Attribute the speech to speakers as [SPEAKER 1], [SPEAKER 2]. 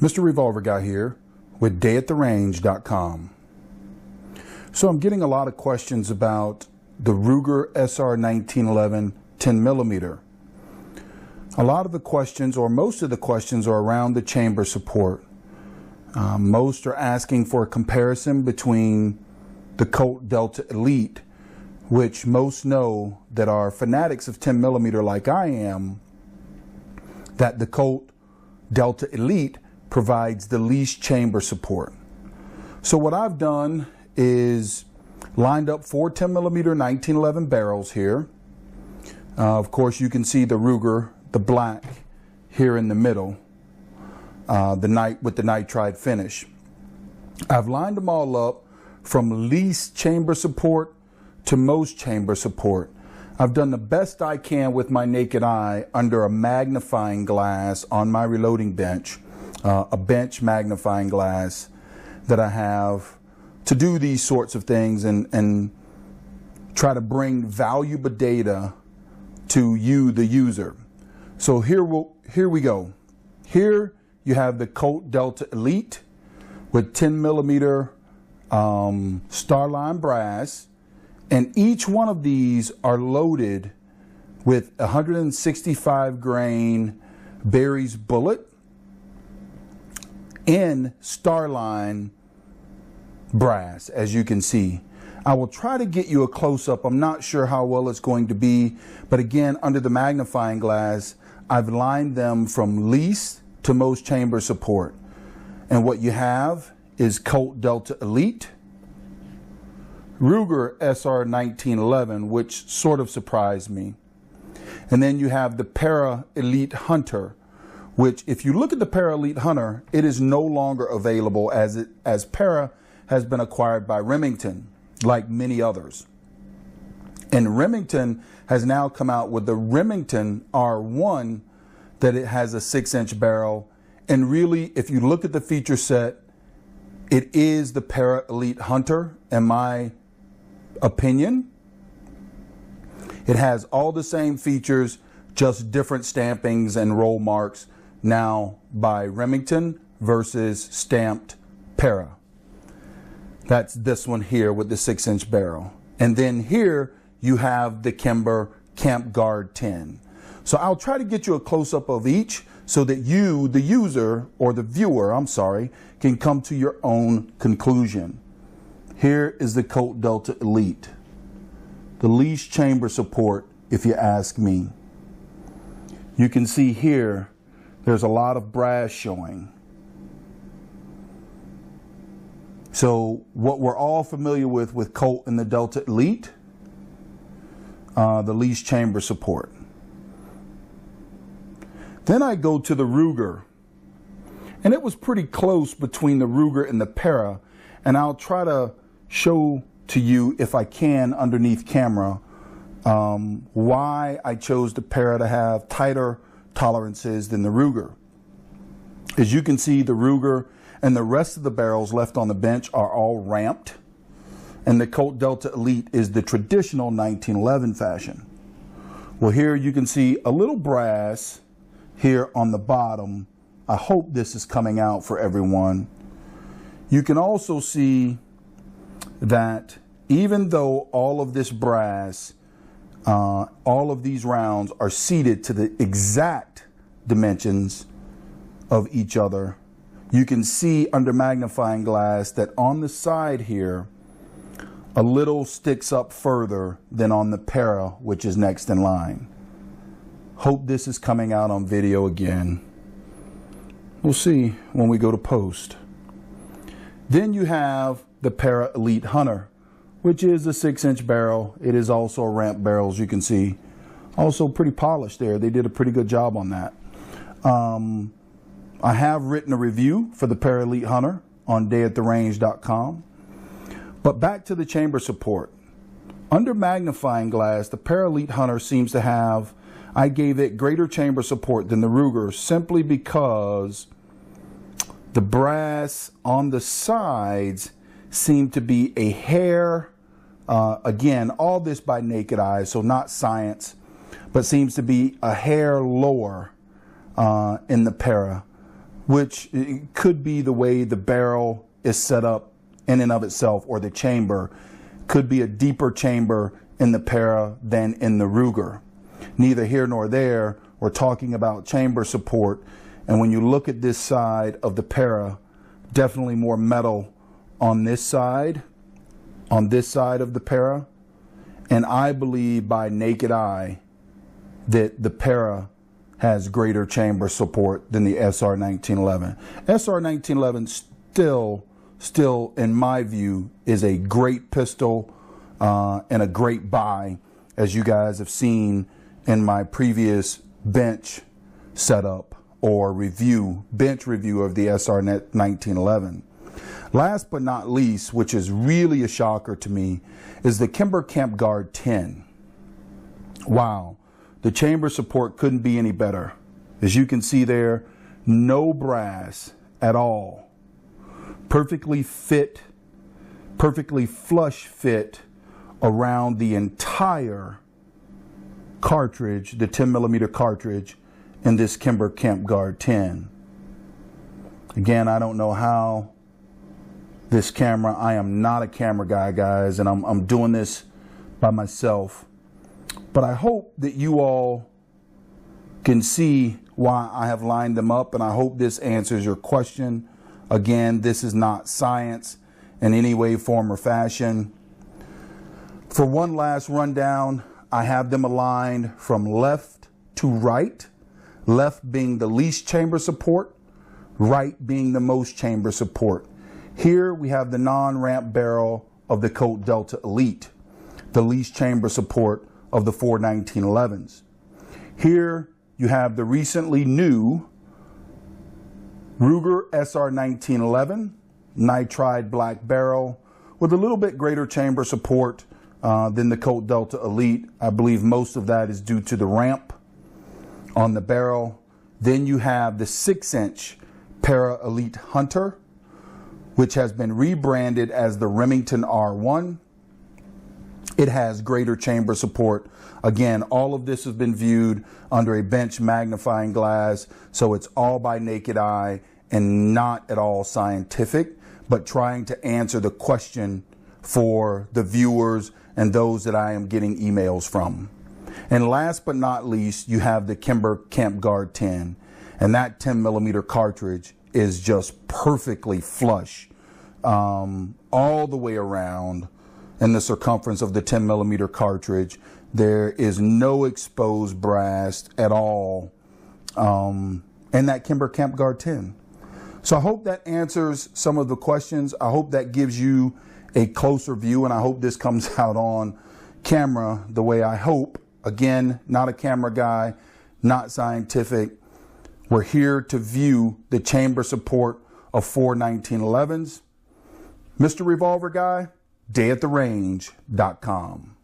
[SPEAKER 1] Mr. Revolver Guy here with DayAtTheRange.com. So I'm getting a lot of questions about the Ruger SR1911 10mm. A lot of the questions, or most of the questions, are around the chamber support. Most are asking for a comparison between the Colt Delta Elite, which most know that are fanatics of 10mm like I am, that the Colt Delta Elite provides the least chamber support. So what I've done is lined up 4 10mm 1911 barrels here. Of course, you can see the Ruger, the black, here in the middle, with the nitride finish. I've lined them all up from least chamber support to most chamber support. I've done the best I can with my naked eye under a magnifying glass on my reloading bench, a bench magnifying glass that I have to do these sorts of things and try to bring valuable data to you, the user. So here we go. Here you have the Colt Delta Elite with 10mm Starline brass, and each one of these are loaded with 165 grain Berry's bullet in Starline brass, as you can see. I will try to get you a close-up. I'm not sure how well it's going to be, but again, under the magnifying glass, I've lined them from least to most chamber support. And what you have is Colt Delta Elite, Ruger SR1911, which sort of surprised me. And then you have the Para Elite Hunter, which if you look at the Para Elite Hunter, it is no longer available as Para has been acquired by Remington, like many others. And Remington has now come out with the Remington R1, that it has a 6-inch barrel. And really, if you look at the feature set, it is the Para Elite Hunter, in my opinion. It has all the same features, just different stampings and roll marks now by Remington versus stamped Para. That's this one here with the 6-inch barrel. And then here you have the Kimber Camp Guard 10. So I'll try to get you a close-up of each so that you, the user, or the viewer, I'm sorry, can come to your own conclusion. Here is the Colt Delta Elite, the least chamber support, if you ask me. You can see here, there's a lot of brass showing. So what we're all familiar with Colt and the Delta Elite, the least chamber support. Then I go to the Ruger, and it was pretty close between the Ruger and the Para, and I'll try to show to you, if I can, underneath camera, why I chose the Para to have tighter tolerances than the Ruger. As you can see, the Ruger and the rest of the barrels left on the bench are all ramped, and the Colt Delta Elite is the traditional 1911 fashion. Well, here you can see a little brass here on the bottom. I hope this is coming out for everyone. You can also see that even though all of this brass, all of these rounds are seated to the exact dimensions of each other, you can see under magnifying glass that on the side here, a little sticks up further than on the Para, which is next in line. Hope this is coming out on video again. We'll see when we go to post. Then you have the Para Elite Hunter, which is a 6-inch barrel. It is also a ramp barrel, as you can see. Also pretty polished there. They did a pretty good job on that. I have written a review for the Para Elite Hunter on DayAtTheRange.com. But back to the chamber support. Under magnifying glass, the Para Elite Hunter seems to have, I gave it greater chamber support than the Ruger, simply because the brass on the sides seemed to be a hair, again, all this by naked eye, so not science, but seems to be a hair lower in the Para which could be the way the barrel is set up in and of itself, or the chamber. Could be a deeper chamber in the Para than in the Ruger. Neither here nor there. We're talking about chamber support, and when you look at this side of the Para, definitely more metal on this side of the Para, and I believe by naked eye that the Para has greater chamber support than the SR1911. SR1911 still in my view is a great pistol and a great buy, as you guys have seen in my previous bench setup or bench review of the SR1911. Last but not least, which is really a shocker to me, is the Kimber Camp Guard 10. Wow, the chamber support couldn't be any better. As you can see there, no brass at all. Perfectly fit, perfectly flush fit around the entire cartridge, the 10mm cartridge in this Kimber Camp Guard 10. Again, I don't know how this camera, I am not a camera guy, guys, and I'm doing this by myself. But I hope that you all can see why I have lined them up, and I hope this answers your question. Again, this is not science in any way, form, or fashion. For one last rundown, I have them aligned from left to right, left being the least chamber support, right being the most chamber support. Here we have the non-ramp barrel of the Colt Delta Elite, the least chamber support of the 41911s. Here you have the recently new Ruger SR1911 nitride black barrel with a little bit greater chamber support than the Colt Delta Elite. I believe most of that is due to the ramp on the barrel. Then you have the 6-inch Para Elite Hunter, which has been rebranded as the Remington R1. It has greater chamber support. Again, all of this has been viewed under a bench magnifying glass, so it's all by naked eye and not at all scientific, but trying to answer the question for the viewers and those that I am getting emails from. And last but not least, you have the Kimber Camp Guard 10, and that 10mm cartridge is just perfectly flush all the way around in the circumference of the 10mm cartridge. There is no exposed brass at all in that Kimber Camp Guard 10. So I hope that answers some of the questions. I hope that gives you a closer view, and I hope this comes out on camera the way I hope. Again, not a camera guy, not scientific. We're here to view the chamber support of 41911s. Mr. Revolver Guy, DayAtTheRange.com.